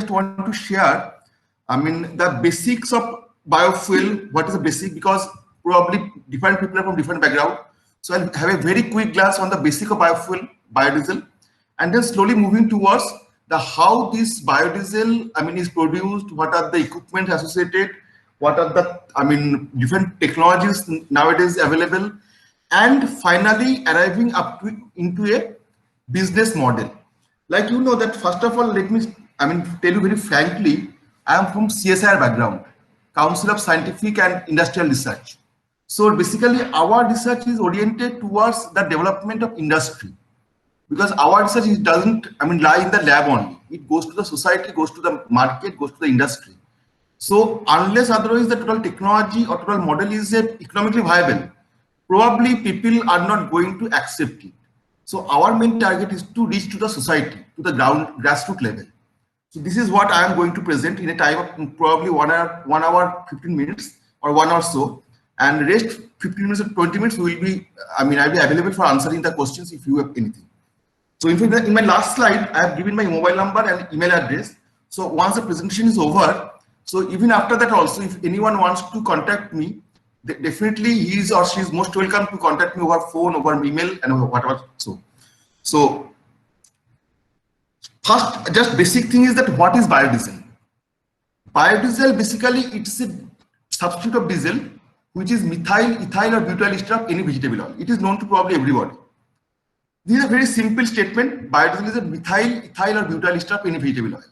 just want to share, the basics of biofuel. What is the basic? Because probably different people are from different background. So I'll have a very quick glance on the basic of biofuel, biodiesel, and then slowly moving towards the how this biodiesel, is produced, what are the equipment associated, what are the, different technologies nowadays available, and finally arriving up into a business model. Like that first of all, let me tell you very frankly, I am from CSIR background, Council of Scientific and Industrial Research. So basically our research is oriented towards the development of industry, because our research doesn't lie in the lab only. It goes to the society, goes to the market, goes to the industry. So unless otherwise the total technology or total model is economically viable, probably people are not going to accept it. So our main target is to reach to the society, to the grassroots level. So this is what I am going to present in a time of probably 1 hour 15 minutes or 1 hour so, and rest 15 minutes or 20 minutes will be, I'll be available for answering the questions if you have anything. So in my last slide, I have given my mobile number and email address. So once the presentation is over, so even after that also, if anyone wants to contact me, definitely he is or she is most welcome to contact me over phone, over email, and over whatever. So first, just basic thing is that what is biodiesel? Biodiesel basically it's a substitute of diesel, which is methyl, ethyl, or butyl ester of any vegetable oil. It is known to probably everybody. This is a very simple statement. Biodiesel is a methyl, ethyl, or butyl ester of any vegetable oil.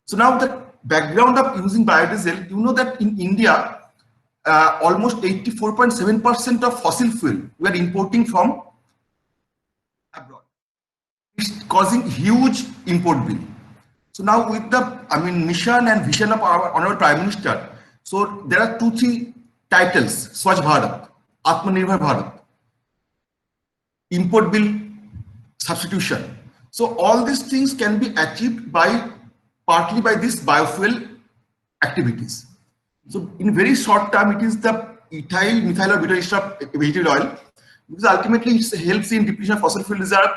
So now the background of using biodiesel, that in India, almost 84.7% of fossil fuel we are importing from abroad. It's causing huge import bill. So now with the mission and vision of our honorable Prime Minister, so there are 2-3 titles: Swachh Bharat, Atmanirbhar Bharat, import bill substitution. So all these things can be achieved partly by this biofuel activities. So in very short term, it is the ethyl, methyl, or butyl ester of vegetable oil, because ultimately it helps in depletion of fossil fuel reserve.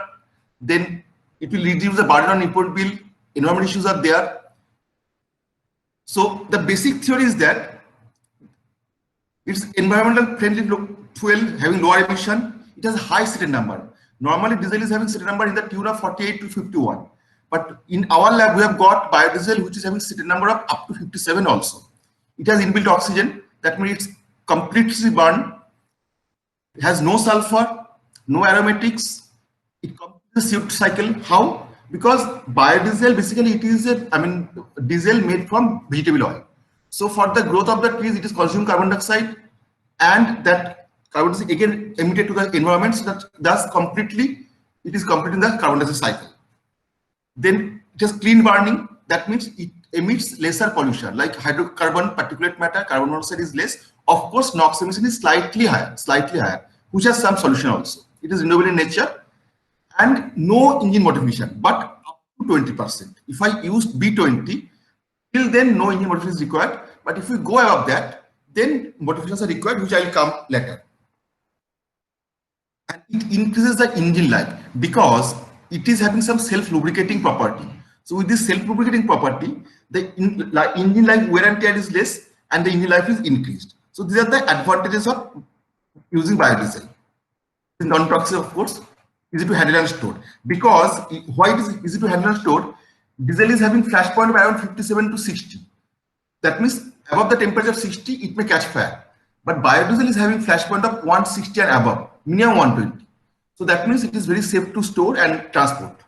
Then it will reduce the burden on import bill. Environmental issues are there. So the basic theory is that it's environmental friendly fuel having lower emission. It has a high Seren number. Normally diesel is having Seren number in the tune of 48 to 51. But in our lab, we have got biodiesel, which is having Seren number of up to 57 also. It has inbuilt oxygen. That means it's completely burned. It has no sulfur, no aromatics. It completes the CO2 cycle. How? Because biodiesel basically it is diesel made from vegetable oil. So for the growth of the trees, it is consuming carbon dioxide, and that carbon dioxide again emitted to the environment. So that thus it is completing the carbon dioxide cycle. Then it has clean burning. That means it emits lesser pollution, like hydrocarbon, particulate matter, carbon monoxide is less. Of course, NOx emission is slightly higher, which has some solution also. It is renewable in nature, and no engine modification, but up to 20%. If I use B20, till then no engine modification is required. But if we go above that, then modifications are required, which I will come later. And it increases the engine life because it is having some self-lubricating property. So with this self-lubricating property, the engine life wear and tear is less, and the engine life is increased. So these are the advantages of using biodiesel. Non-toxic, of course, easy to handle and store. Because why it is easy to handle and store? Diesel is having flash point of around 57 to 60. That means above the temperature of 60, it may catch fire. But biodiesel is having flash point of 160 and above, minimum 120. So that means it is very safe to store and transport.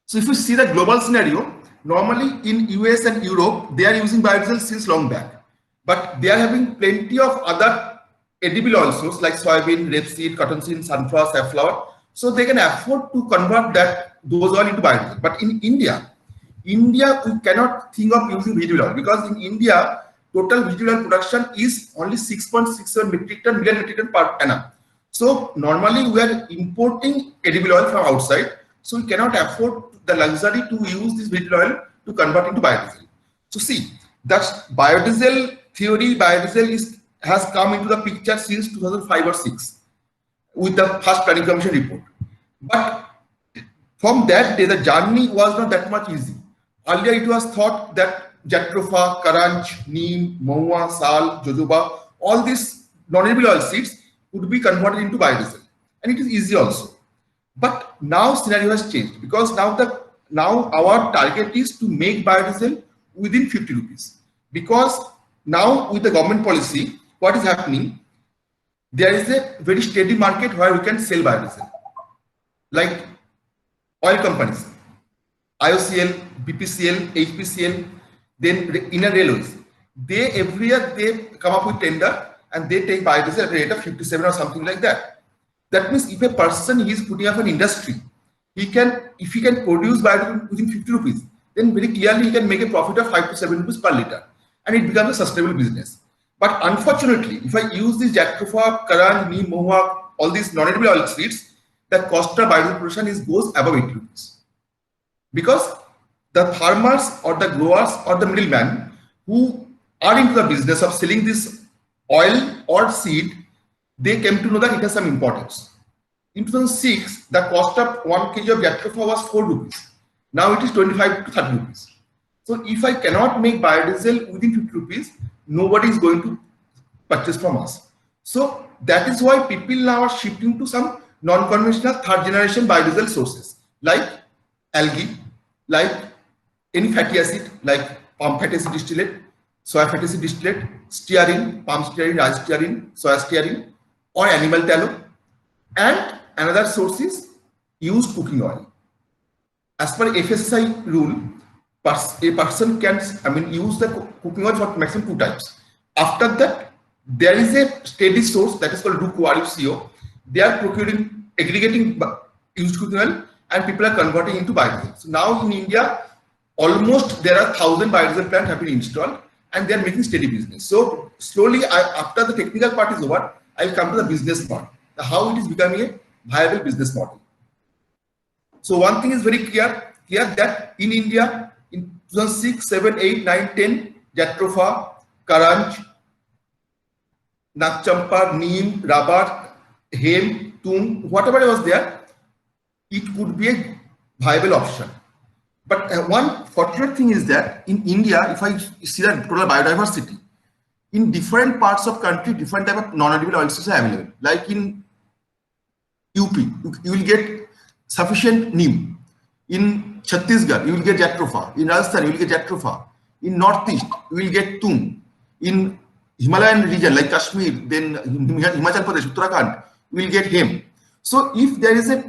So if you see the global scenario, normally in US and Europe, they are using biodiesel since long back. But they are having plenty of other edible oil sources like soybean, rapeseed, cottonseed, sunflower, safflower. So they can afford to convert those oil into biodiesel. But in India, we cannot think of using vegetable oil, because in India, total vegetable oil production is only 6.67 million metric ton per annum. So normally we are importing edible oil from outside. So we cannot afford the luxury to use this vegetable oil to convert into biodiesel. So see, that's biodiesel theory. Biodiesel has come into the picture since 2005 or 6 with the first planning commission report. But from that day, the journey was not that much easy. earlier it was thought that Jatropha, Karanch, Neem, Mahua, Sal, Jojoba, all these non-edible oil seeds would be converted into biodiesel, and it is easy also. But now scenario has changed, because now our target is to make biodiesel within 50 rupees. Because now with the government policy, what is happening? There is a very steady market where we can sell biodiesel, like oil companies, IOCL, BPCL, HPCL, then inner railways. They every year they come up with tender and they take biodiesel at a rate of 57 or something like that. That means if a person is putting up an industry, if he can produce biodiesel within 50 rupees, then very clearly he can make a profit of 5 to 7 rupees per liter, and it becomes a sustainable business. But unfortunately, if I use this Jatropha, Karan, Neem, Mahua, all these non-edible oil seeds, the cost of biodiesel production goes above 80 rupees. Because the farmers or the growers or the middlemen who are into the business of selling this oil or seed, they came to know that it has some importance. In 2006, the cost of 1 kg of Jatropha was 4 rupees. Now it is 25 to 30 rupees. So if I cannot make biodiesel within 50 rupees, nobody is going to purchase from us. So that is why people now are shifting to some non-conventional third generation biodiesel sources, like algae, like any fatty acid, like palm fatty acid distillate, soya fatty acid distillate, stearin, palm stearin, rice stearin, soya stearin, or animal tallow. And another source is used cooking oil. As per FSSAI rule, a person can use the cooking oil for maximum 2 times. After that, there is a steady source that is called RUCO, RUCO. They are procuring, aggregating used cooking oil, and people are converting into biodiesel. So now in India, almost there are 1,000 biodiesel plants have been installed, and they are making steady business. So slowly, after the technical part is over, I'll come to the business part, how it is becoming a viable business model. So one thing is very clear that in India, in 2006, 7, 8, 9, 10, Jatropha, Karanch, Nagchampa, Neem, Rabar, Hem, Tung, whatever was there, it could be a viable option. But one fortunate thing is that in India, if I see the total biodiversity, in different parts of country, different type of non-edible oil sources are available. Like in UP, you will get sufficient Neem. In Chhattisgarh, you will get Jatropha. In Rajasthan, you will get Jatropha. In Northeast, you will get Tung. In Himalayan region like Kashmir, then Himachal Pradesh, Uttarakhand, you will get Hem. So if there is a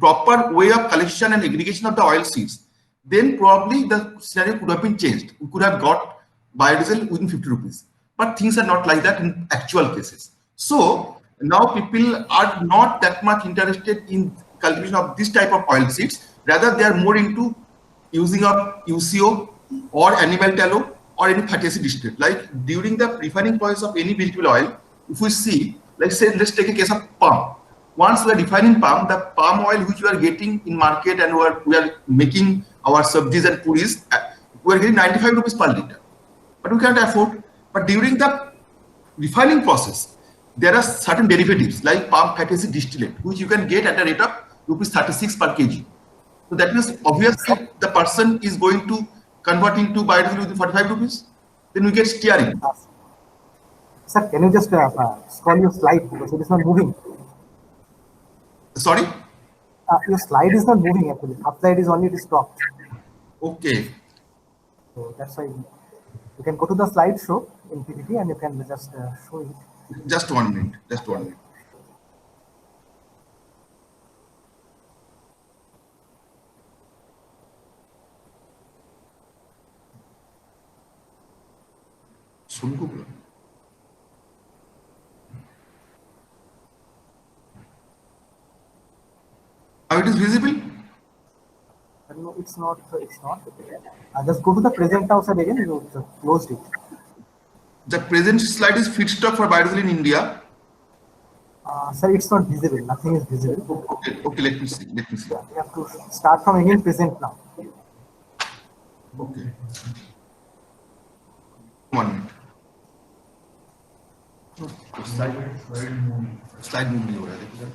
proper way of collection and aggregation of the oil seeds, then probably the scenario could have been changed. We could have got biodiesel within 50 rupees. But things are not like that in actual cases. So now people are not that much interested in cultivation of this type of oil seeds. Rather, they are more into using of UCO or animal tallow or any fatty acid distillate. Like during the refining process of any vegetable oil, if we see, let's take a case of palm. Once we are refining palm, the palm oil which we are getting in market and we are making our sabjis and puris, we are getting 95 rupees per liter. But we can't afford. But during the refining process, there are certain derivatives like palm fatty acid distillate, which you can get at a rate of rupees 36 per kg. So that means obviously the person is going to convert into biodiesel with 45 rupees. Then we get stearin. Sir, can you just scroll your slide because it is not moving? Sorry? Your slide is not moving actually. Up side is only it is stopped. Okay. So that's why you can go to the slideshow in PPT and you can just show it. Just 1 minute. Just 1 minute. Now it is visible? No, it's not. Just go to the present now, sir, again. You closed it. The present slide is feedstock for biodiesel in India. Sir, it's not visible. Nothing is visible. Okay, let me see. Yeah, we have to start from again present now. Okay. 1 minute. Slide move नहीं हो रहा है देखो sir.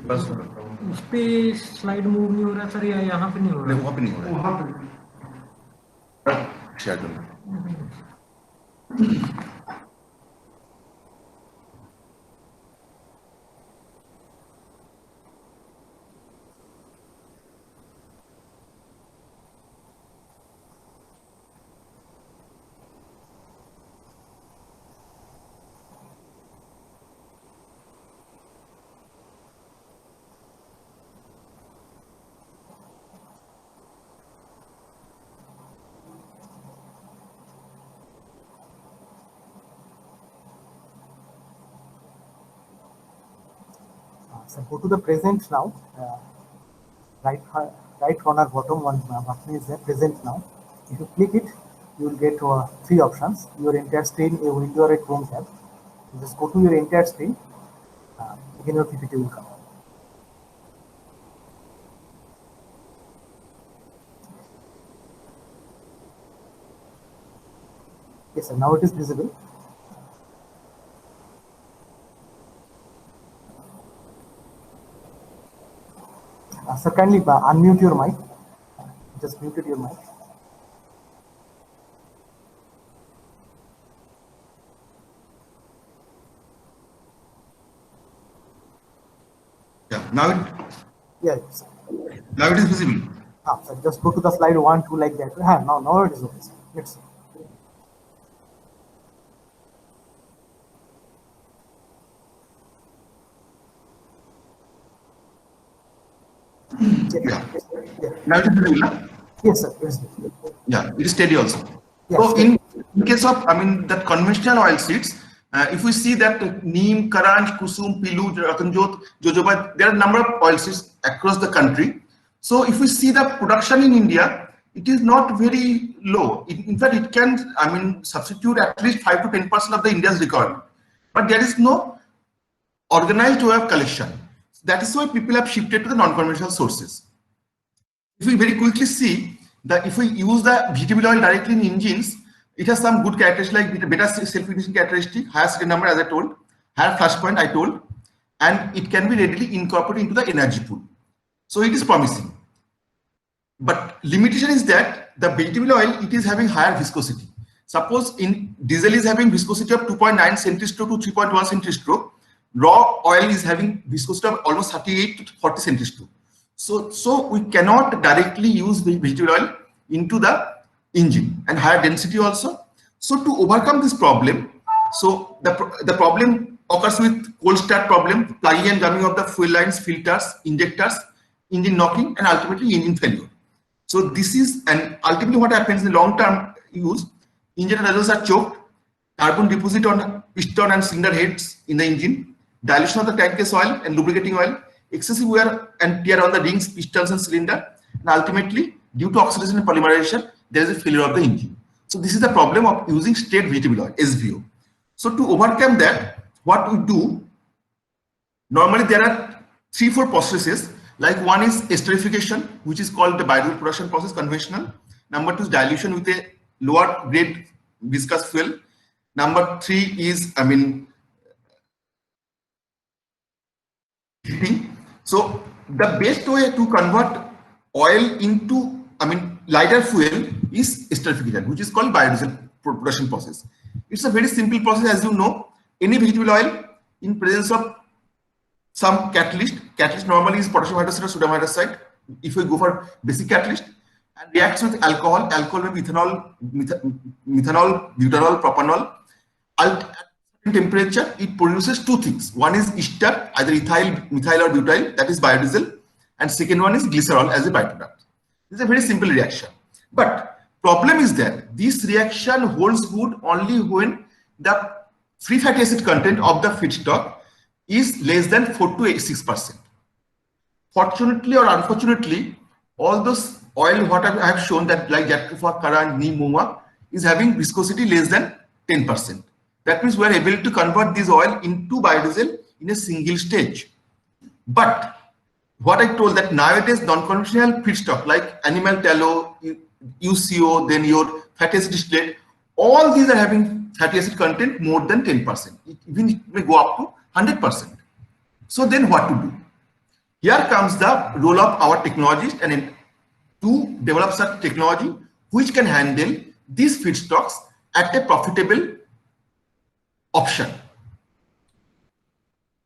बस उस पे slide move नहीं हो रहा सर, या यहाँ पे नहीं हो रहा? वहाँ पे नहीं हो रहा वहाँ पे है। शेयर करो। So go to the present now. Right corner bottom one button is there, present now. If you click it, you will get three options. Your entire screen, a window or a Chrome tab. You just go to your entire screen. Again, your PPT will come. Yes, sir. Now it is visible. Sir, kindly unmute your mic. Just muted your mic. Yeah, now Yes. now it is visible. Sir, just go to the slide 1, 2 like that. Now it is okay. Sir. Let's see. Yeah. Now it is visible. Na? Yes, sir. It is visible. Yeah, it is steady also. Yes, So in case of, that conventional oil seeds, if we see that Neem, Karanj, Kusum, Pilu, Ratanjot, Jojoba, there are a number of oil seeds across the country. So if we see the production in India, it is not very low. In fact, it can, substitute at least 5 to 10% of the India's requirement. But there is no organized way of collection. That is why people have shifted to the non-conventional sources. If we very quickly see that if we use the vegetable oil directly in engines, it has some good characteristics like better self-ignition characteristic, higher second number as I told, higher flash point I told, and it can be readily incorporated into the energy pool. So it is promising. But limitation is that the vegetable oil, it is having higher viscosity. Suppose in diesel is having viscosity of 2.9 centistroke to 3.1 centistroke, raw oil is having viscosity of almost 38 to 40 centistroke. So we cannot directly use the vegetable oil into the engine, and higher density also. So to overcome this problem, so the problem occurs with cold start problem, plugging and gumming of the fuel lines, filters, injectors, engine knocking, and ultimately engine failure. So this is, and ultimately what happens in the long term use, engine nozzles are choked, carbon deposit on piston and cylinder heads in the engine, dilution of the tank case oil and lubricating oil, excessive wear and tear on the rings, pistons and cylinder, and ultimately due to oxidation and polymerization, there is a failure of the engine. So this is the problem of using straight vegetable oil, SVO. So to overcome that, what we do, normally there are 3-4 processes. Like one is esterification, which is called the biodiesel production process, conventional. Number 2 is dilution with a lower grade viscous fuel. Number 3 is, heating. So the best way to convert oil into, lighter fuel is esterification, which is called biodiesel production process. It's a very simple process, as you know. Any vegetable oil in presence of some catalyst normally is potassium hydroxide or sodium hydroxide. If we go for basic catalyst, and reacts with alcohol may be ethanol, methanol, butanol, propanol. At temperature, it produces two things. One is ester, either methyl or butyl, that is biodiesel, and second one is glycerol as a byproduct. This is a very simple reaction. But problem is that this reaction holds good only when the free fatty acid content of the feedstock is less than 4 to 6%. Fortunately or unfortunately, all those oil what I have shown that like Jatropha, Karan, Neem, Muma is having viscosity less than 10%. That means we are able to convert this oil into biodiesel in a single stage. But what I told that nowadays non-conventional feedstock like animal tallow, UCO, then your fatty acid distillate, all these are having fatty acid content more than 10%. Even it may go up to 100%. So then what to do? Here comes the role of our technologist and to develop such technology which can handle these feedstocks at a profitable option.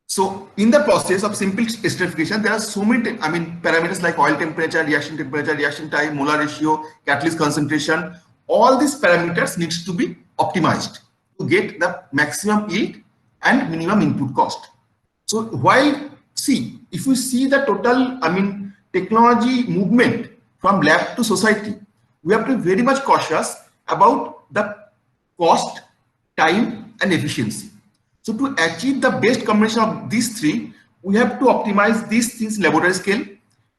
So in the process of simple esterification, there are so many, parameters like oil temperature, reaction time, molar ratio, catalyst concentration. All these parameters needs to be optimized to get the maximum yield and minimum input cost. So while if we see the total, technology movement from lab to society, we have to be very much cautious about the cost, time, and efficiency. So to achieve the best combination of these three, we have to optimize these things in laboratory scale.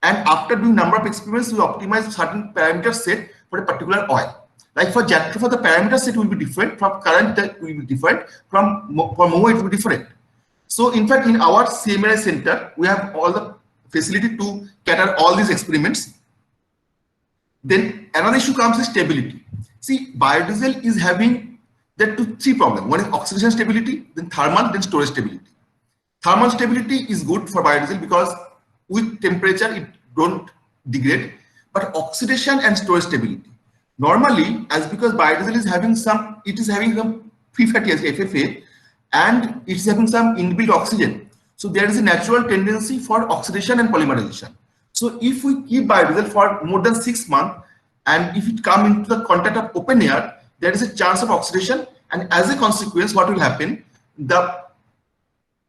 And after doing number of experiments, we optimize certain parameter set for a particular oil. Like for Jatropha, the parameter set will be different, from current it will be different, for Momo it will be different. So in fact, in our CMRI center, we have all the facility to cater all these experiments. Then another issue comes is stability. See, biodiesel is having there are three problems. One is oxidation stability, then thermal, then storage stability. Thermal stability is good for biodiesel because with temperature it don't degrade, but oxidation and storage stability. Normally, because biodiesel is having some, free fatty acid FFA, and it's having some inbuilt oxygen. So there is a natural tendency for oxidation and polymerization. So if we keep biodiesel for more than 6 months, and if it come into the contact of open air, there is a chance of oxidation, and as a consequence, what will happen? The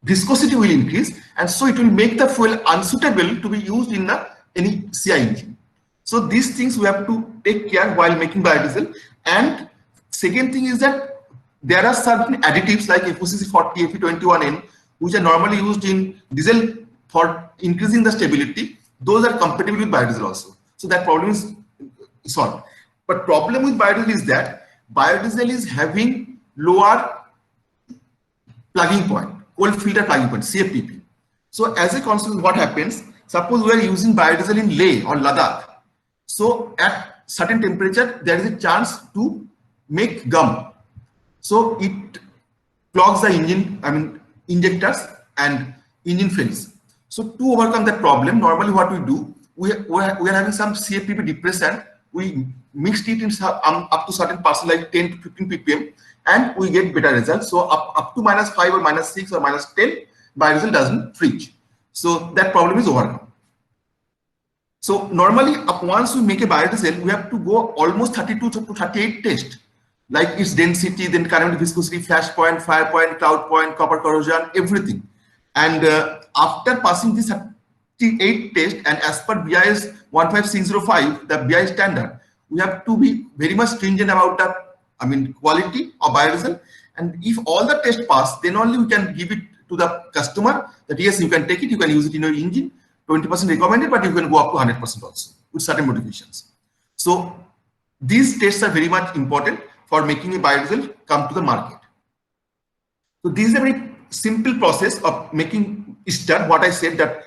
viscosity will increase, and so it will make the fuel unsuitable to be used in any CI engine. So these things we have to take care while making biodiesel. And second thing is that there are certain additives like FOCC 40, Fe21N, which are normally used in diesel for increasing the stability. Those are compatible with biodiesel also. So that problem is solved. But problem with biodiesel is that biodiesel is having lower plugging point, cold filter plugging point, CFPP. So as a consequence, what happens? Suppose we are using biodiesel in Leh or Ladakh. So at certain temperature, there is a chance to make gum. So it clogs the engine, injectors and engine fails. So to overcome that problem, normally what we do, we are having some CFPP depressant. We mixed it in up to certain percent, like 10 to 15 ppm, and we get better results. So up to -5 or -6 or -10, biodiesel doesn't freeze. So that problem is overcome. So normally, once we make a biodiesel, we have to go almost 32 to 38 tests, like its density, then current viscosity, flash point, fire point, cloud point, copper corrosion, everything. And after passing this 38 test, and as per BIS 15605, the BIS standard, we have to be very much stringent about the quality of biodiesel. And if all the tests pass, then only we can give it to the customer that yes, you can take it, you can use it in your engine. 20% recommended, but you can go up to 100% also with certain modifications. So these tests are very much important for making a biodiesel come to the market. So this is a very simple process of making ester. What I said, that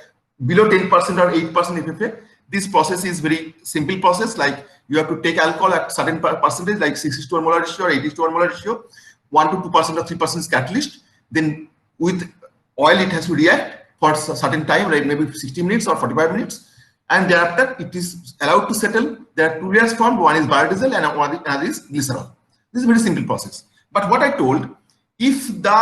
below 10% or 8% FFA, this process is very simple process. Like you have to take alcohol at certain percentage, like 6:1 molar ratio or 8:1 molar ratio, 1 to 2% or 3% is catalyst. Then with oil, it has to react for a certain time, like maybe 60 minutes or 45 minutes, and thereafter it is allowed to settle. There are two layers formed. One is biodiesel and another is glycerol. This is a very simple process. But what I told, if the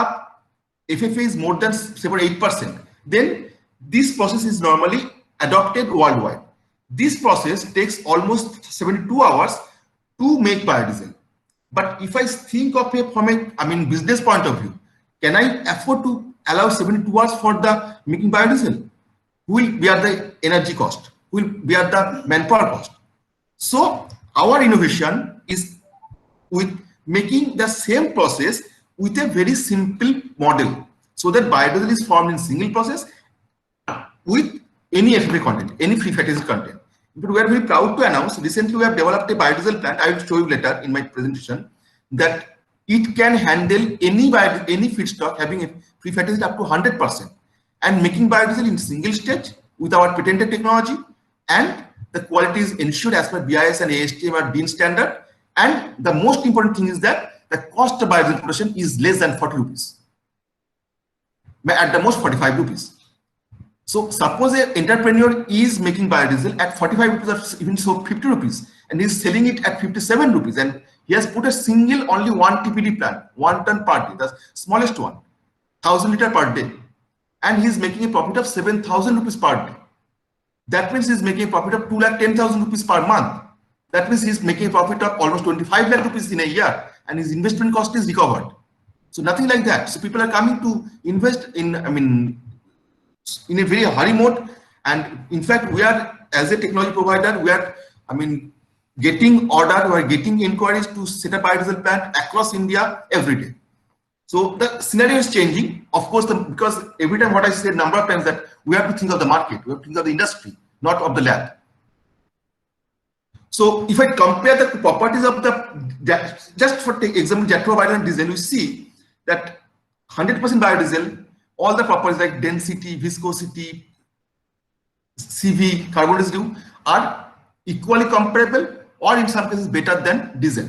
FFA is more than 7 or 8%, then this process is normally adopted worldwide. This process takes almost 72 hours to make biodiesel. But if I think of it from a business point of view, can I afford to allow 72 hours for the making biodiesel? Who will bear the energy cost? Who will bear the manpower cost? So our innovation is with making the same process with a very simple model, so that biodiesel is formed in single process with any FFA content, any free fatty acid content. But we are very proud to announce, recently we have developed a biodiesel plant. I will show you later in my presentation, that it can handle any feedstock having a free fatty acid up to 100%, and making biodiesel in single stage with our patented technology, and the quality is ensured as per BIS and ASTM or DIN standard. And the most important thing is that the cost of biodiesel production is less than 40 rupees, at the most 45 rupees. So suppose an entrepreneur is making biodiesel at 45 rupees or even so 50 rupees and he's selling it at 57 rupees and he has put a single only one TPD plant, 1 ton per day, the smallest one, 1000 liter per day, and he's making a profit of 7,000 rupees per day. That means he's making a profit of 2,10,000 rupees per month. That means he's making a profit of almost 25 lakh rupees in a year and his investment cost is recovered. So nothing like that. So people are coming to invest in, in a very hurry mode, and in fact we are, as a technology provider, we are getting order, we are getting inquiries to set up biodiesel plant across India every day. So the scenario is changing, of course, because every time what I said number of times that we have to think of the market, we have to think of the industry, not of the lab. So if I compare the properties of the, just for example, Jatropha biodiesel diesel, you see that 100% biodiesel, all the properties like density, viscosity, CV, carbon residue are equally comparable or in some cases better than diesel.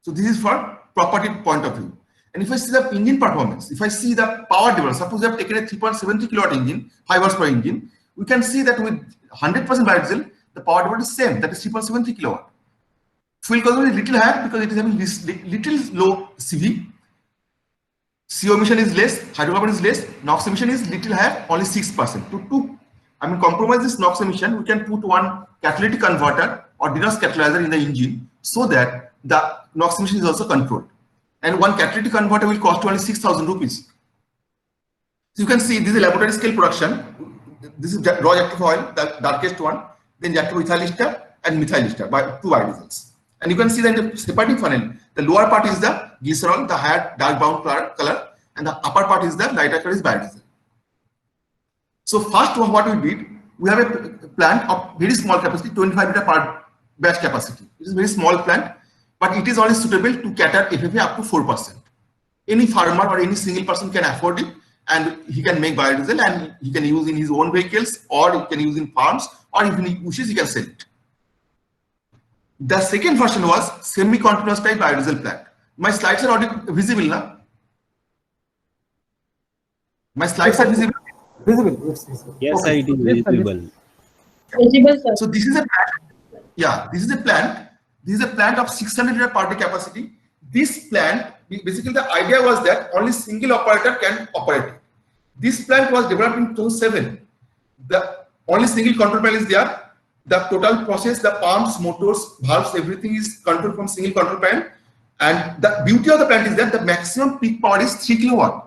So this is for property point of view. And if I see the engine performance, if I see the power development, suppose we have taken a 3.73 kilowatt engine, 5 hours per engine, we can see that with 100% biodiesel, the power development is same, that is 3.73 kilowatt. Fuel consumption is little higher because it is having this little low CV. CO emission is less, hydrocarbon is less, NOx emission is little higher, only 6%. To compromise this NOx emission, we can put one catalytic converter or Dinos catalyzer in the engine so that the NOx emission is also controlled. And one catalytic converter will cost only 6,000 rupees. So you can see this is laboratory scale production. This is raw Jatropha oil, the darkest one, then Jatropha ethyl ester and methyl ester by 2 biodiesels. And you can see that in the separating funnel, the lower part is the glycerol, the higher dark brown color, and the upper part is the lighter color is biodiesel. So first what we did, we have a plant of very small capacity, 25 liter per batch capacity. It is a very small plant, but it is only suitable to cater FFA up to 4%. Any farmer or any single person can afford it and he can make biodiesel and he can use in his own vehicles or he can use in farms or if he wishes he can sell it. The second version was semi-continuous type biodiesel plant. My slides are already visible now. My slides are visible. Visible, it's visible. Yes, Okay. it is visible. Visible, sir. So this is a plant. Yeah, this is a plant. This is a plant of 600 liter per day capacity. This plant, basically the idea was that only single operator can operate it. This plant was developed in 2007. The only single control panel is there. The total process, the pumps, motors, valves, everything is controlled from single control panel. And the beauty of the plant is that the maximum peak power is 3 kilowatt.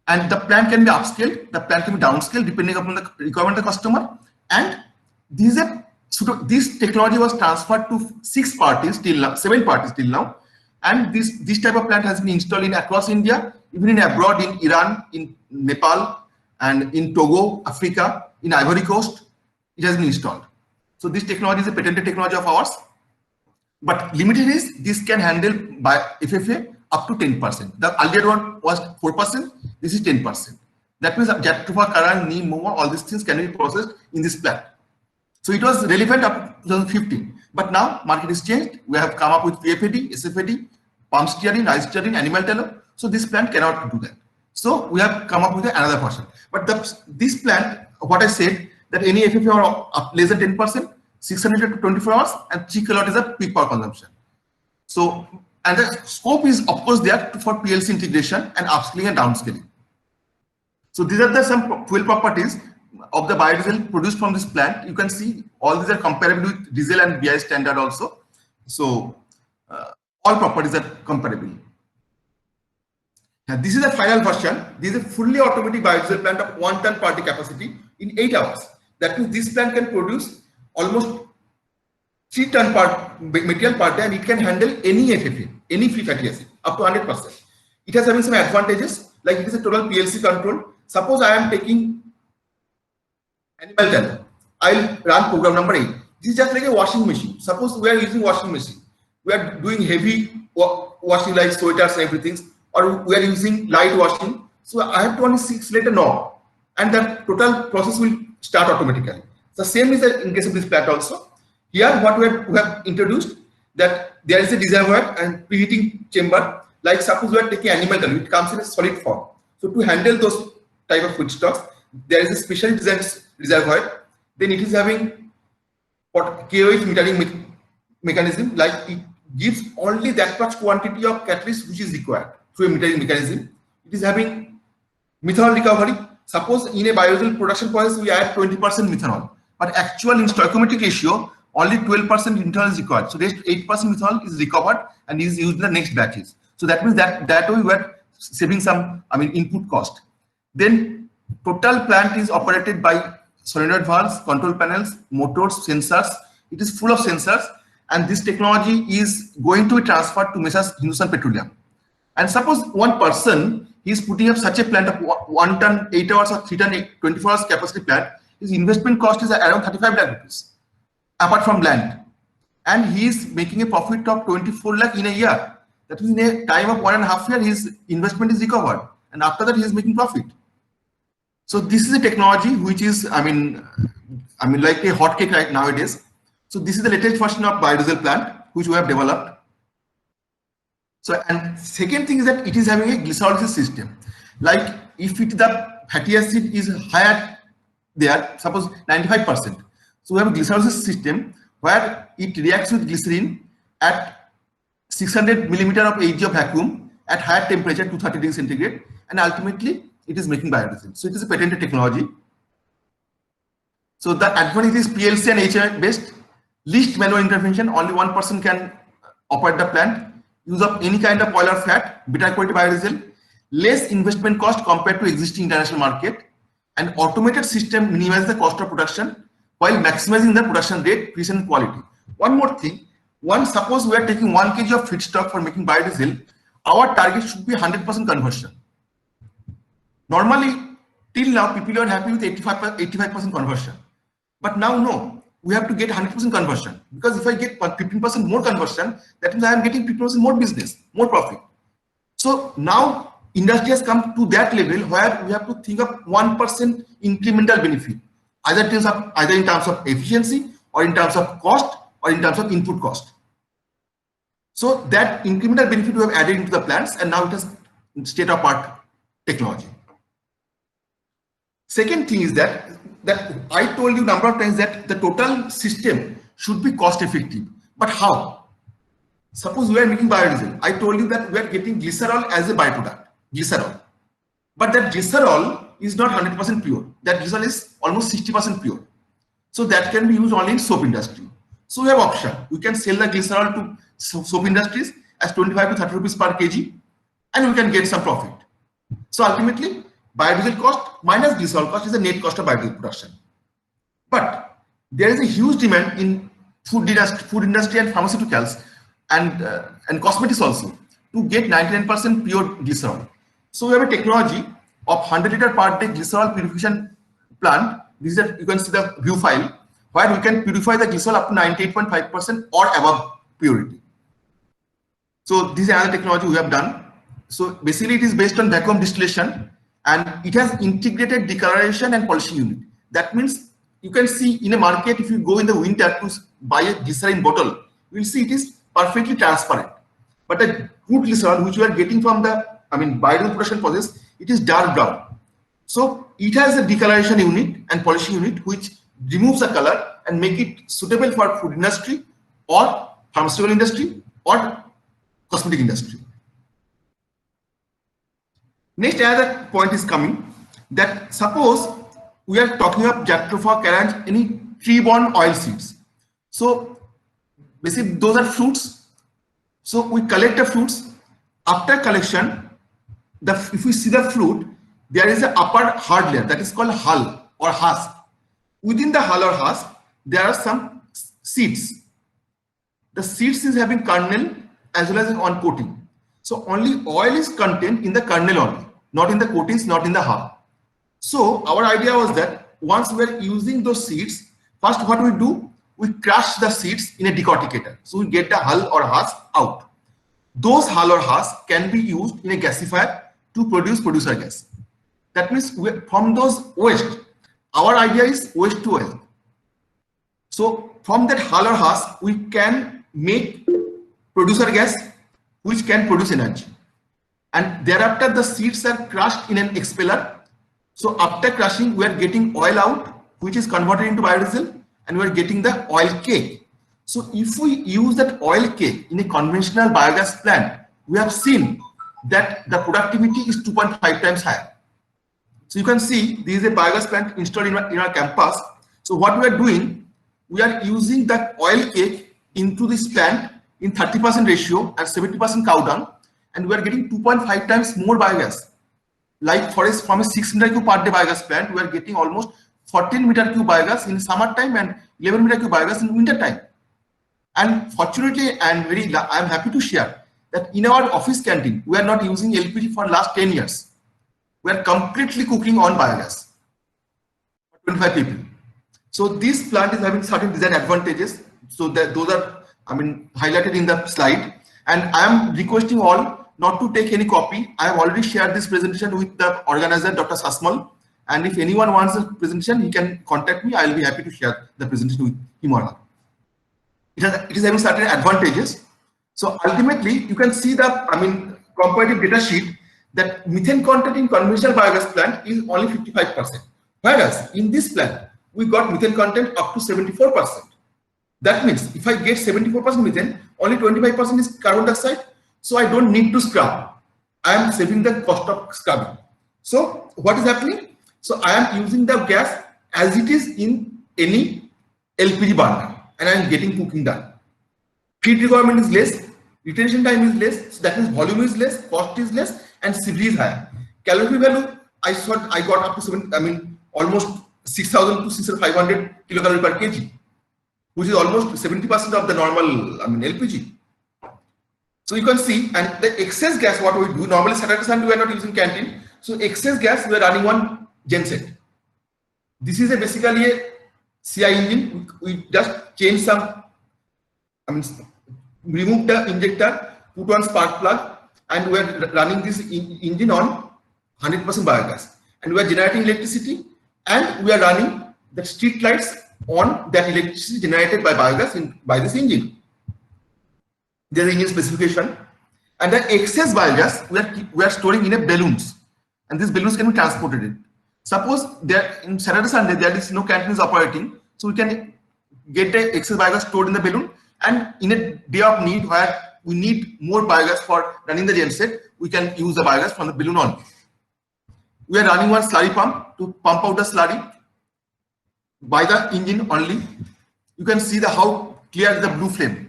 And the plant can be upscaled, the plant can be downscaled depending upon the requirement of the customer. And this technology was transferred to 7 parties till now. And this type of plant has been installed in across India, even in abroad, in Iran, in Nepal, and in Togo, Africa, in Ivory Coast, it has been installed. So this technology is a patented technology of ours. But limited is this can handle by FFA up to 10%. The earlier one was 4%. This is 10%. That means Jatropha, Karan, Neem, Moa, all these things can be processed in this plant. So it was relevant up to 2015. But now market is changed. We have come up with PFAD, SFAD, pump steering, rice steering, animal tallow. So this plant cannot do that. So we have come up with another version. But this plant, what I said, that any FFA or less than 10%, 600 to 24 hours, and 3 kilowatt is a peak power consumption. So, and the scope is of course there for PLC integration and upscaling and downscaling. So these are some fuel properties of the biodiesel produced from this plant. You can see all these are comparable with diesel and BI standard also. So all properties are comparable. Now this is the final version. This is a fully automatic biodiesel plant of 1 ton per day capacity in 8 hours. That means this plant can produce almost 3 ton per material per day and it can handle any FFA, any free fatty acid up to 100%. It has having some advantages like it is a total PLC control. Suppose I am taking animal tallow, I'll run program number 8. This is just like a washing machine. Suppose we are using washing machine, we are doing heavy washing like sweaters and everything, or we are using light washing. So I have to only select a knob and the total process will start automatically. The same is in case of this plant also. Here what we have introduced that there is a reservoir and preheating chamber. Like suppose we are taking animal tallow, it comes in a solid form. So to handle those type of foodstuffs, there is a special design reservoir, then it is having what KOH metering mechanism, like it gives only that much quantity of catalyst which is required through a metering mechanism. It is having methanol recovery. Suppose in a biodiesel production process we add 20% methanol, but actual in stoichiometric ratio only 12% methanol is required. So rest 8% methanol is recovered and is used in the next batches. So that means that way we are saving some, input cost. Then total plant is operated by solenoid valves, control panels, motors, sensors. It is full of sensors, and this technology is going to be transferred to Messrs Hindustan Petroleum. And suppose one person is putting up such a plant of 1 ton 8 hours or 3 ton 24 hours capacity plant. His investment cost is around 35 lakh rupees apart from land, and he is making a profit of 24 lakh in a year. That means in a time of 1.5 years his investment is recovered, and after that he is making profit. So this is a technology which is like a hot cake right nowadays. So this is the latest version of biodiesel plant which we have developed. So, and second thing is that it is having a glycolysis system. Like if the fatty acid is higher there, suppose 95%. So we have a glycolysis system where it reacts with glycerin at 600 millimeter of Hg of vacuum at higher temperature, 230 degrees centigrade, and ultimately it is making biodiesel. So it is a patented technology. So the advantage is PLC and HMI based, least manual intervention, only one person can operate the plant, use of any kind of oil or fat, better quality biodiesel, less investment cost compared to existing international market, and automated system minimizes the cost of production while maximizing the production rate, precision, and quality. One more thing, suppose we are taking 1 kg of feedstock for making biodiesel, our target should be 100% conversion. Normally, till now, people are happy with 85% conversion. But now, no, we have to get 100% conversion, because if I get 15% more conversion, that means I am getting 50% more business, more profit. So now industry has come to that level where we have to think of 1% incremental benefit, either in terms of efficiency, or in terms of cost, or in terms of input cost. So that incremental benefit we have added into the plants, and now it is state-of-the-art technology. Second thing is that I told you number of times that the total system should be cost effective. But how? Suppose we are making biodiesel. I told you that we are getting glycerol as a byproduct, glycerol. But that glycerol is not 100% pure. That glycerol is almost 60% pure. So that can be used only in soap industry. So we have option. We can sell the glycerol to soap industries as 25 to 30 rupees per kg, and we can get some profit. So ultimately, biodiesel cost minus glycerol cost is the net cost of biodiesel production. But there is a huge demand in food industry and pharmaceuticals and cosmetics also to get 99% pure glycerol. So we have a technology of 100 liter per day glycerol purification plant. This is that you can see the view file where we can purify the glycerol up to 98.5% or above purity. So this is another technology we have done. So basically it is based on vacuum distillation, and it has integrated decoloration and polishing unit. That means you can see in a market, if you go in the winter to buy a glycerin bottle, you will see it is perfectly transparent. But the good glycerol which we are getting from the biodiesel production process, it is dark brown. So it has a decoloration unit and polishing unit which removes the color and make it suitable for food industry or pharmaceutical industry or cosmetic industry. Next, another point is coming, that suppose we are talking of Jatropha, carange, any tree-borne oil seeds. So basically those are fruits. So we collect the fruits. After collection, if we see the fruit, there is an upper hard layer that is called hull or husk. Within the hull or husk, there are some seeds. The seeds is having kernel as well as on coating. So only oil is contained in the kernel only, not in the coatings, not in the hull. So our idea was that once we are using those seeds, first what we do, we crush the seeds in a decorticator. So we get the hull or husk out. Those hull or husk can be used in a gasifier to produce producer gas. That means from those waste, our idea is waste to oil. So from that hull or husk, we can make producer gas which can produce energy. And thereafter the seeds are crushed in an expeller. So after crushing, we are getting oil out, which is converted into biodiesel, and we are getting the oil cake. So if we use that oil cake in a conventional biogas plant, we have seen that the productivity is 2.5 times higher. So you can see this is a biogas plant installed in our campus. So what we are doing, we are using that oil cake into this plant in 30% ratio and 70% cow dung, and we are getting 2.5 times more biogas. Like from a 6 meter cube per day biogas plant, we are getting almost 14 meter cube biogas in summer time and 11 meter cube biogas in winter time. And fortunately, I am happy to share that in our office canteen, we are not using LPG for last 10 years. We are completely cooking on biogas for 25 people. So this plant is having certain design advantages. So that those are, highlighted in the slide. And I am requesting all not to take any copy. I have already shared this presentation with the organizer, Dr. Sasmal. And if anyone wants a presentation, he can contact me. I will be happy to share the presentation with him or her. It is having certain advantages. So ultimately, you can see the comparative data sheet that methane content in conventional biogas plant is only 55%. Whereas in this plant, we got methane content up to 74%. That means if I get 74% methane, only 25% is carbon dioxide. So I don't need to scrub. I am saving the cost of scrubbing. So what is happening? So I am using the gas as it is in any LPG burner, and I am getting cooking done. Heat requirement is less, retention time is less, so that means volume is less, cost is less, and CV is higher. Calorie value, I got up to almost 6,000 to 6,500 kilocalorie per kg, which is almost 70% of the normal LPG. So you can see, and the excess gas, what we do normally Saturday Sunday we are not using canteen. So excess gas we are running on genset. This is basically a CI engine. We just change some, remove the injector, put one spark plug, and we are running this engine on 100% biogas. And we are generating electricity, and we are running the street lights on that electricity generated by biogas by this engine. There is engine specification, and the excess biogas we are storing in a balloons, and these balloons can be transported. Suppose there in Saturday Sunday there is no canteen is operating, so we can get the excess biogas stored in the balloon, and in a day of need where we need more biogas for running the genset, we can use the biogas from the balloon only. We are running one slurry pump to pump out the slurry by the engine only. You can see how clear the blue flame.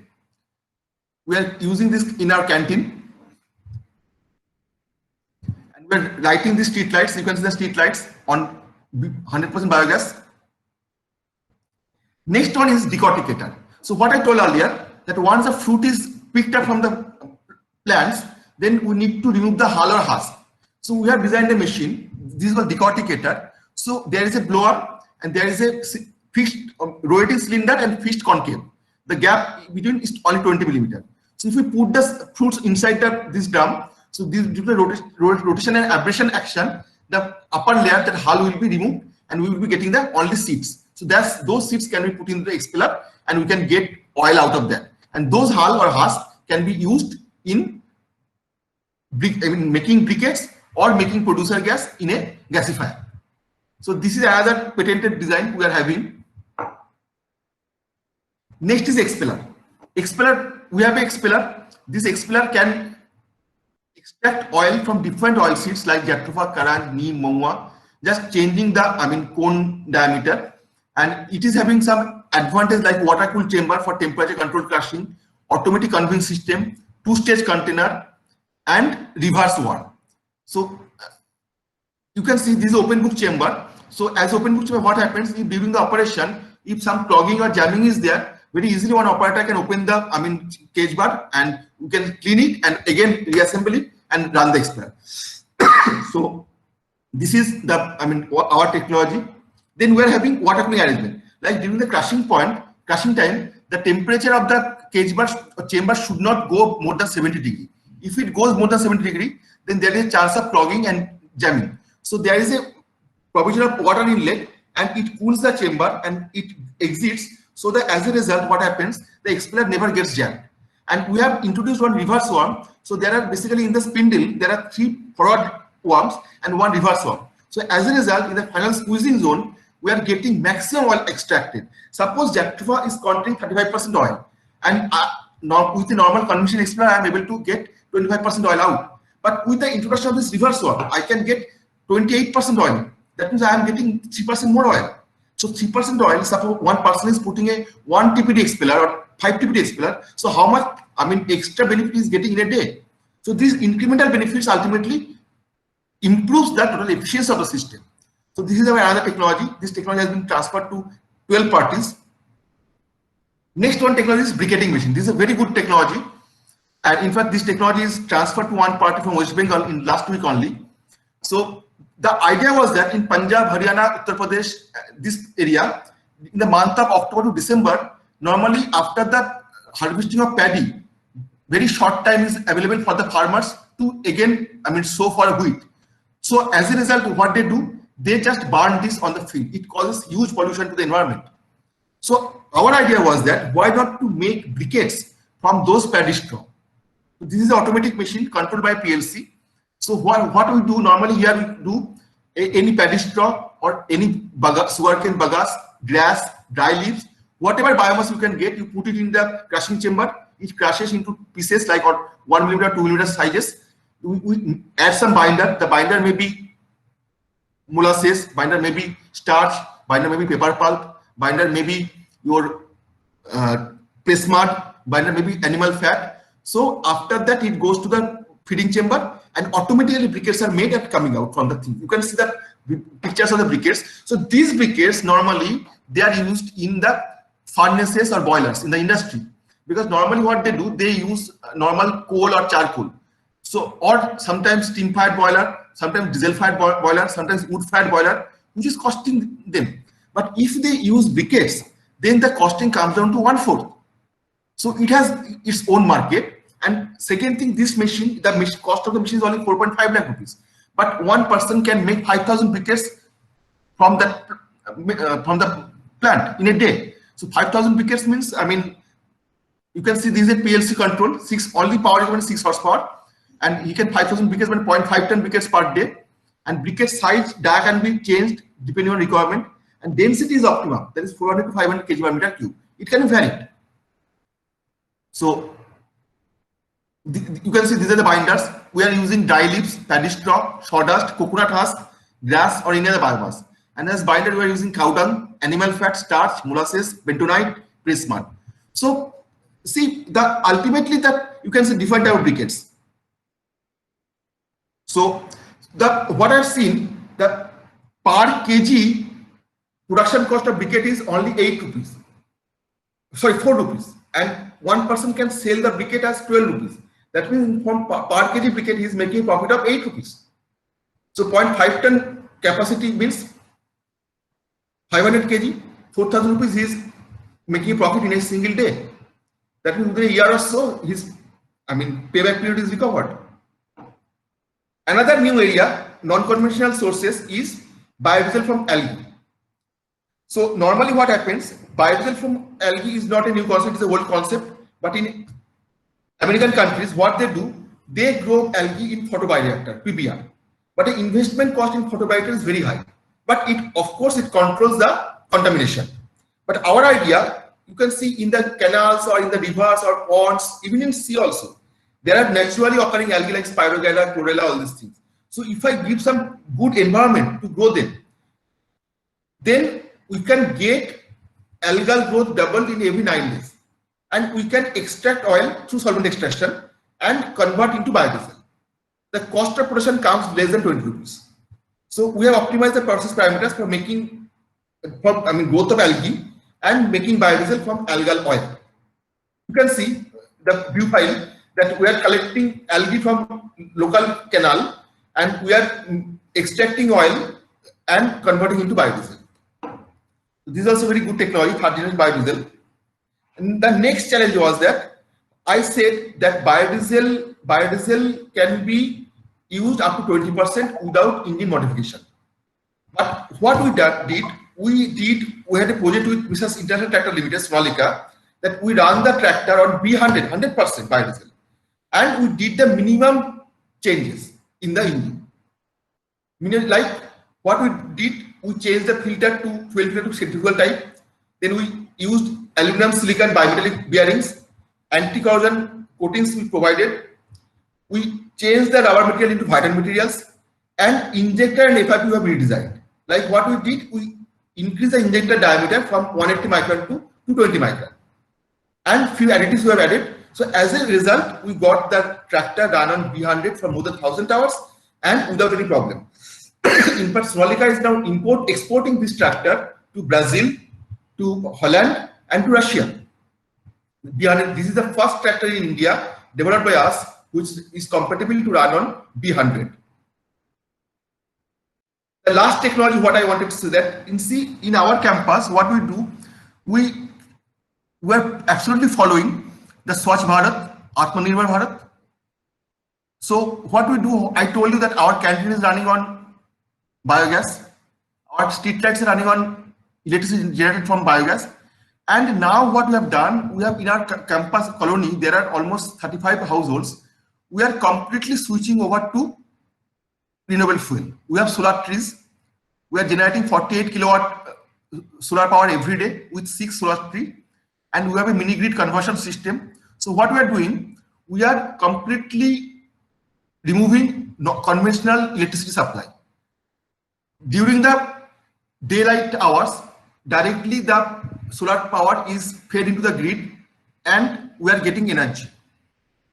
We are using this in our canteen, and we are lighting the street lights. You can see the street lights on 100% biogas. Next one is decorticator. So what I told earlier, that once the fruit is picked up from the plants, then we need to remove the hull or husk. So we have designed a machine. This is called decorticator. So there is a blower, and there is a fixed rotating cylinder and fixed concave. The gap between is only 20 millimeter. So if we put the fruits inside this drum, so this due to rotation and abrasion action, the upper layer, that hull will be removed, and we will be getting the only seeds. So those seeds can be put in the expeller, and we can get oil out of that. And those hull or husk can be used in making briquettes or making producer gas in a gasifier. So this is another patented design we are having. Next is expeller. Expeller, we have an expeller. This expeller can extract oil from different oil seeds like Jatropha, Karang, Neem, Mahua, just changing the cone diameter, and it is having some advantage like water cooled chamber for temperature control crushing, automatic conveying system, two-stage container, and reverse one. So you can see this open book chamber. So as open book chamber, what happens if during the operation, if some clogging or jamming is there, very easily one operator can open the cage bar, and you can clean it and again reassemble it and run the expeller. So this is the our technology. Then we are having water cooling arrangement. Like during the crushing time, the temperature of the cage bar chamber should not go more than 70 degree. If it goes more than 70 degree, then there is a chance of clogging and jamming. So there is a provision of water inlet, and it cools the chamber and it exits. So that as a result, what happens, the expeller never gets jammed. And we have introduced one reverse worm. So there are basically in the spindle, there are 3 forward worms and 1 reverse worm. So as a result, in the final squeezing zone, we are getting maximum oil extracted. Suppose Jactropha is containing 35% oil, and with the normal convention expeller, I am able to get 25% oil out. But with the introduction of this reverse swap, I can get 28% oil. That means I am getting 3% more oil. So 3% oil, suppose one person is putting a 1 TPD expeller or 5 TPD expeller. So how much, extra benefit is getting in a day? So these incremental benefits ultimately improves the total efficiency of the system. So this is another technology. This technology has been transferred to 12 parties. Next one technology is briquetting machine. This is a very good technology. And in fact, this technology is transferred to one party from West Bengal in last week only. So the idea was that in Punjab, Haryana, Uttar Pradesh, this area, in the month of October to December, normally after the harvesting of paddy, very short time is available for the farmers to again, sow for wheat. So as a result, what they do, they just burn this on the field. It causes huge pollution to the environment. So our idea was that why not to make briquettes from those paddy straw. This is an automatic machine controlled by PLC. So what we do normally here, we do any paddy straw or any sugarcane bagasse, grass, dry leaves, whatever biomass you can get, you put it in the crushing chamber. It crushes into pieces like 1 millimeter, 2 millimeter sizes. We add some binder. The binder may be molasses, binder may be starch, binder may be paper pulp, binder may be your press mud, binder may be animal fat. So after that, it goes to the feeding chamber and automatically briquettes are made and coming out from the thing. You can see the pictures of the briquettes. So these briquettes normally they are used in the furnaces or boilers in the industry, because normally what they do, they use normal coal or charcoal. So or sometimes steam fired boiler, sometimes diesel fired boiler, sometimes wood fired boiler, which is costing them. But if they use briquettes, then the costing comes down to 1/4. So it has its own market. And second thing, this machine, the cost of the machine is only 4.5 lakh rupees. But one person can make 5,000 briquettes from the plant in a day. So 5,000 briquettes means, you can see this is a PLC control, only power requirement 6 horsepower, and you can 5,000 briquettes, 0.5 ton briquettes per day. And briquette size that can be changed depending on requirement. And density is optimum, that is 400 to 500 kg per meter cube. It can vary. So you can see these are the binders. We are using dry leaves, paddy straw, sawdust, coconut husk, grass, or any other biomass. And as binder, we are using cow dung, animal fat, starch, molasses, bentonite, press mud. So see, ultimately that you can see different type of briquettes. So what I've seen, the per kg production cost of briquette is only 8 rupees. Sorry, 4 rupees. And one person can sell the briquette as 12 rupees. That means from per kg briquette, he is making a profit of 8 rupees. So 0.5 ton capacity means 500 kg, 4,000 rupees he is making a profit in a single day. That means within a year or so, his payback period is recovered. Another new area, non-conventional sources, is biodiesel from algae. So normally what happens, biodiesel from algae is not a new concept, it's a old concept, but in American countries, what they do, they grow algae in photobioreactor, PBR. But the investment cost in photobioreactor is very high. But of course, it controls the contamination. But our idea, you can see in the canals or in the rivers or ponds, even in sea also, there are naturally occurring algae like Spirogalla, chlorella, all these things. So if I give some good environment to grow them, then we can get algal growth doubled in every 9 days. And we can extract oil through solvent extraction and convert into biodiesel. The cost of production comes less than 20 rupees. So we have optimized the process parameters for making, growth of algae and making biodiesel from algal oil. You can see the view file that we are collecting algae from local canal and we are extracting oil and converting into biodiesel. This is also very good technology, third generation biodiesel. And the next challenge was that I said that biodiesel can be used up to 20% without engine modification. But what we did, we had a project with Mrs. International Tractor Limited, Sonalika, that we run the tractor on B100, 100% biodiesel. And we did the minimum changes in the engine. Like what we did, we changed the filter to 12 liter to centrifugal type. Then we used aluminum silicon bimetallic bearings, anti-corrosion coatings we provided. We changed the rubber material into vinyl materials, and injector and FIP we have redesigned. Like what we did, we increased the injector diameter from 180 micron to 220 micron, and few additives we have added. So as a result, we got the tractor run on B100 for more than 1,000 hours and without any problem. In fact, Sonalika is now exporting this tractor to Brazil, to Holland, and to Russia. B100, this is the first tractor in India developed by us, which is compatible to run on B100. The last technology, what I wanted to say that in our campus, what we do, we are absolutely following the Swachh Bharat, Atmanirbhar Bharat. So what we do, I told you that our canteen is running on biogas, our street lights are running on electricity generated from biogas. And now what we have done, we have in our campus colony, there are almost 35 households. We are completely switching over to renewable fuel. We have solar trees. We are generating 48 kilowatt solar power every day with 6 solar trees. And we have a mini grid conversion system. So what we are doing, we are completely removing conventional electricity supply. During the daylight hours, directly the solar power is fed into the grid and we are getting energy.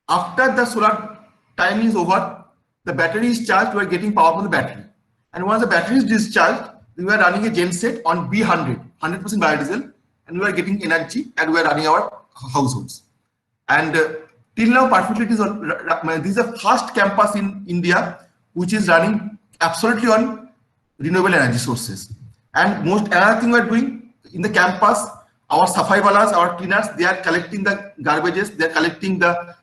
After the solar time is over, the battery is charged, we are getting power from the battery. And once the battery is discharged, we are running a genset on B100, 100% biodiesel, and we are getting energy and we are running our households. And till now, perfectly, this is the first campus in India which is running absolutely on renewable energy sources. And another thing we are doing in the campus, our safai walas, our cleaners, they are collecting the garbages, they are collecting the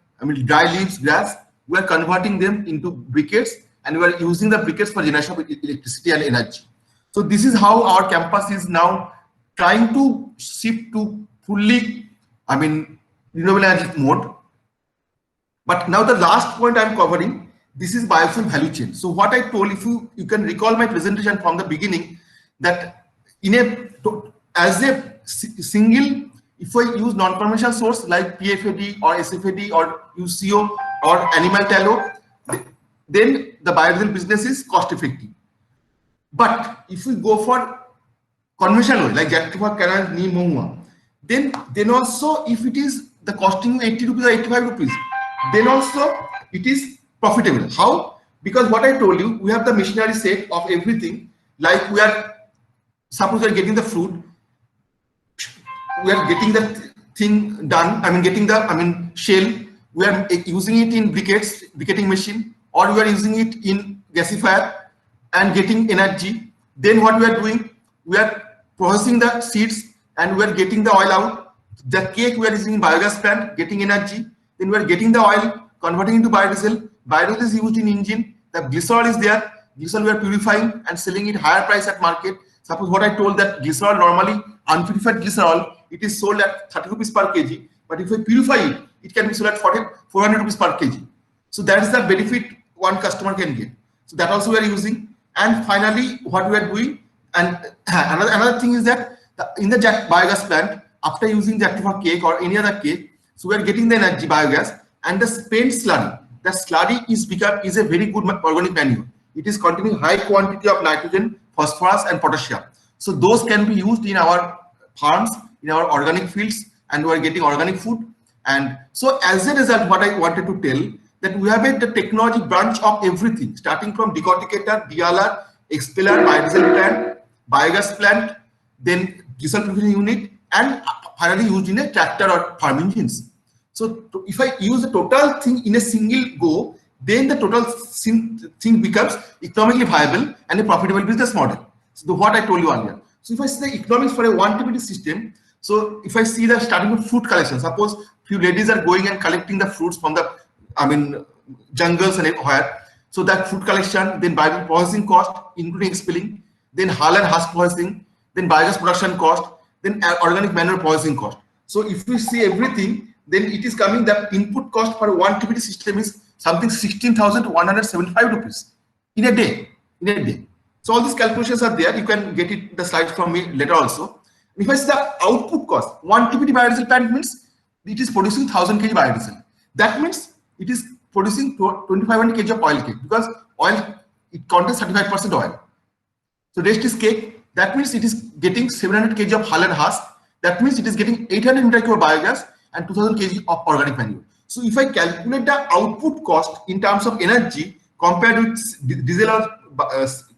dry leaves, grass. We are converting them into briquettes, and we are using the briquettes for generation of electricity and energy. So this is how our campus is now trying to shift to fully, renewable energy mode. But now the last point I am covering, this is biofuel value chain. So what I told, if you can recall my presentation from the beginning, that as a single, if I use non-conventional source like PFAD or SFAD or UCO or animal tallow, then the biodiesel business is cost effective. But if we go for conventional oil like Jactopha, Canal, Neem, Mohua, then also if it is the costing 80 rupees or 85 rupees, then also it is profitable. How? Because what I told you, we have the machinery set of everything. Like suppose we are getting the fruit, we are getting the thing done, getting the shell, we are using it in briquetting machine, or we are using it in gasifier and getting energy. Then what we are doing, we are processing the seeds and we are getting the oil out. The cake we are using in biogas plant, getting energy. Then we are getting the oil, converting into biodiesel. Biodiesel is used in engine. The glycerol is there. Glycerol we are purifying and selling it higher price at market. Suppose what I told that glycerol, normally unpurified glycerol, it is sold at 30 rupees per kg. But if we purify it, it can be sold at 400 rupees per kg. So that is the benefit one customer can get. So that also we are using. And finally, what we are doing, and another thing is that in the biogas plant, after using Jactopha cake or any other cake, so we are getting the energy biogas and the spent slurry. The slurry is a very good organic manure. It is containing high quantity of nitrogen, phosphorus, and potassium. So those can be used in our farms, in our organic fields, and we are getting organic food. And so as a result, what I wanted to tell, that we have the technology branch of everything, starting from decorticator, DLR, expeller, biodiesel plant, biogas plant, then diesel purification unit, and finally used in a tractor or farm engines. So if I use the total thing in a single go, then the total thing becomes economically viable and a profitable business model. So what I told you earlier. So if I see the economics for a 1 TBD system, so if I see the starting with fruit collection, suppose few ladies are going and collecting the fruits from the jungles and where. So that fruit collection, then biogas processing cost, including expelling, then hull and husk processing, then biogas production cost, then organic manure processing cost. So if we see everything, then it is coming that input cost for 1 TBD system is something 16,175 rupees in a day. So all these calculations are there. You can get it the slides from me later also. If I see the output cost, 1 TPD biodiesel plant means it is producing 1000 kg biodiesel. That means it is producing 2500 kg of oil cake, because oil, it contains 35% oil. So rest is cake. That means it is getting 700 kg of hull and husk. That means it is getting 800 meter cube of biogas and 2000 kg of organic manure. So if I calculate the output cost in terms of energy compared with diesel or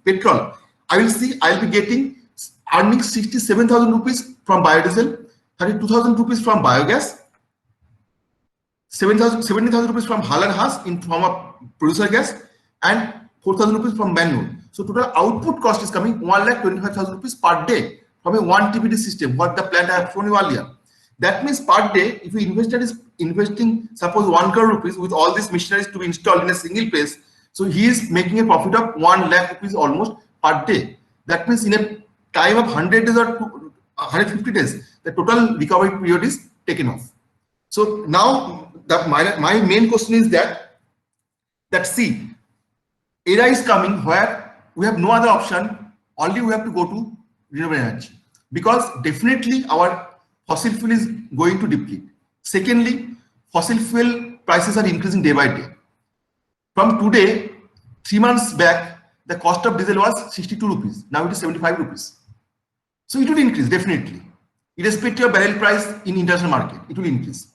petrol, I will see I will be getting earning 67,000 rupees from biodiesel, 32,000 rupees from biogas, 70,000 rupees from hull and husk in form of producer gas, and 4,000 rupees from manure. So total output cost is coming 1,25,000 rupees per day from a 1 TPD system, what the plant I have shown you earlier. That means per day, if we investor is investing suppose 1 crore rupees with all these machineries to be installed in a single place, so he is making a profit of 1 lakh rupees almost per day. That means in a time of 100 days or 150 days, the total recovery period is taken off. So now my main question is that see, era is coming where we have no other option, only we have to go to renewable energy, because definitely our fossil fuel is going to deplete. Secondly, fossil fuel prices are increasing day by day. From today, 3 months back, the cost of diesel was 62 rupees. Now it is 75 rupees. So it will increase definitely. Irrespective of barrel price in international market, it will increase.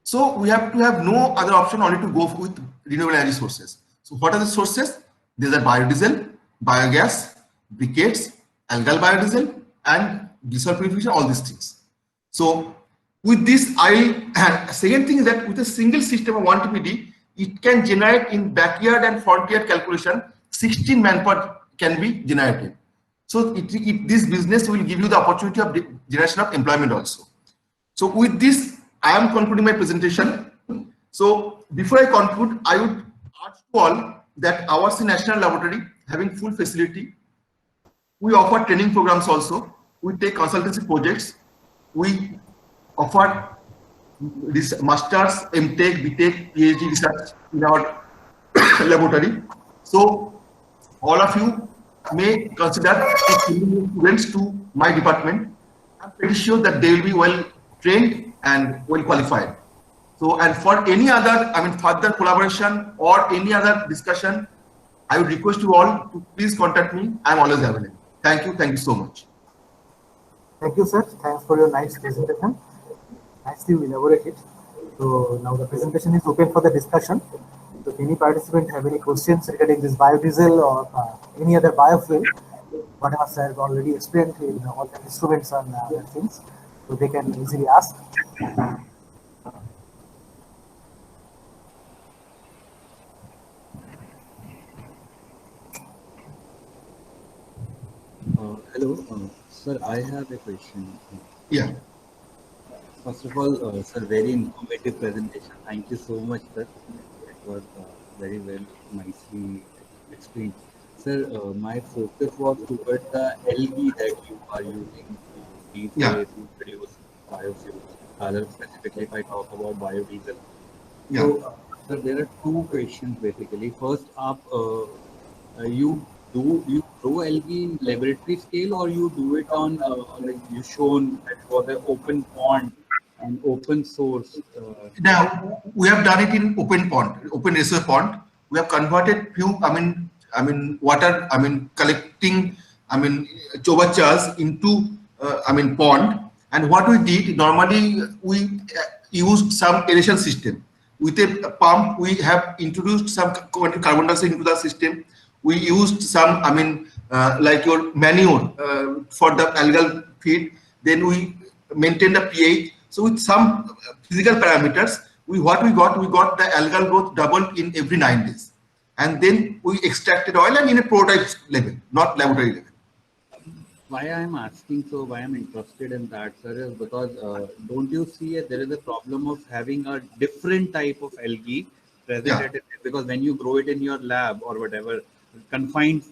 So we have to have no other option, only to go with renewable energy sources. So what are the sources? These are biodiesel, biogas, briquettes, algal biodiesel, and glycerol purification, all these things. So with this, second thing is that with a single system of 1 TPD, it can generate in backyard and front yard calculation, 16 manpower can be generated. So this business will give you the opportunity of generation of employment also. So with this, I am concluding my presentation. So before I conclude, I would urge you all that ours in National Laboratory having full facility. We offer training programs also. We take consultancy projects. We offer this masters, MTech, BTech, PhD research in our laboratory. So all of you may consider sending students to my department. I'm pretty sure that they will be well trained and well qualified. So, and for any other, further collaboration or any other discussion, I would request you all to please contact me. I'm always available. Thank you. Thank you so much. Thank you, sir. Thanks for your nice presentation. Nicely elaborated. So now the presentation is open for the discussion. So if any participant have any questions regarding this biodiesel or any other biofuel, whatever sir already explained in all the instruments and other things, so they can easily ask. Hello, sir. I have a question. Yeah. First of all, sir, very informative presentation. Thank you so much, sir. It was very well, nicely explained. Sir, my focus was towards the LV that you are using these days to produce biofuels. Rather specifically, if I talk about biodiesel. Yeah. So, sir, there are two questions basically. First up, you grow LV in laboratory scale, or you do it on like you shown that for the open pond and open source? Now we have done it in open pond, open reservoir pond. We have converted few, water, collecting, chobachas into, pond. And what we did, normally we used some aeration system. With a pump, we have introduced some carbon dioxide into the system. We used some, like your manure for the algal feed. Then we maintained the pH. So with some physical parameters, we got the algal growth doubled in every 9 days. And then we extracted oil, and in a prototype level, not laboratory level. Why I'm asking, so why I'm interested in that, sir, is because don't you see there is a problem of having a different type of algae present because when you grow it in your lab or whatever confined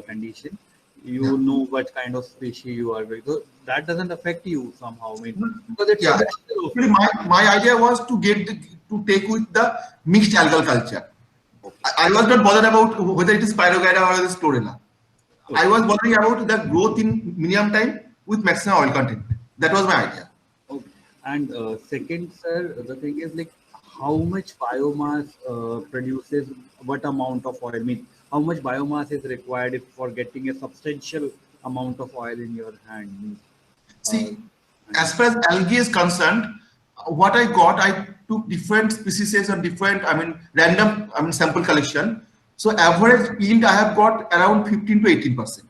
condition, you know what kind of species you are with. So that doesn't affect you somehow. Because it's actually my idea was to take with the mixed algal culture. I was not bothered about whether it is Pyrogyra or it is Chlorella. I was wondering about the growth in minimum time with maximum oil content. That was my idea. Okay. And second, sir, the thing is like how much biomass produces what amount of oil? Means how much biomass is required if for getting a substantial amount of oil in your hand? Means, See, as far as algae is concerned, what I got, I took different species and different, random, sample collection. So average yield I have got around 15 to 18%.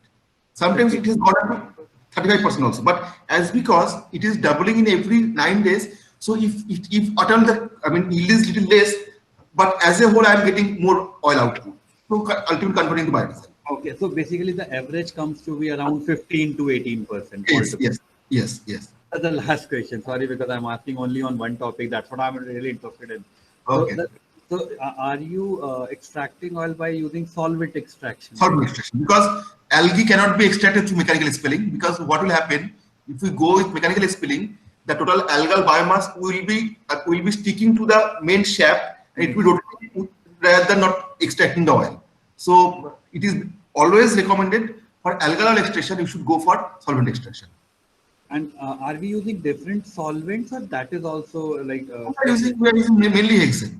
Sometimes it has got up to 35% also. But as because it is doubling in every 9 days, so if at all the yield is little less, but as a whole I am getting more oil output. So ultimately converting to biodiesel. okay, so basically the average comes to be around 15 to 18%. Yes. The last question, sorry, because I'm asking only on one topic. That's what I'm really interested in. Okay. So are you extracting oil by using solvent extraction? Solvent extraction, because algae cannot be extracted through mechanical expelling, because what will happen if we go with mechanical expelling, the total algal biomass will be sticking to the main shaft and it will rotate rather than not extracting the oil. So it is always recommended for algal oil extraction you should go for solvent extraction. And are we using different solvents, or that is also like? We are using mainly hexane.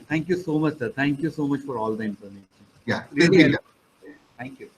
Thank you so much, sir. Thank you so much for all the information. Yeah. Really helpful. Thank you.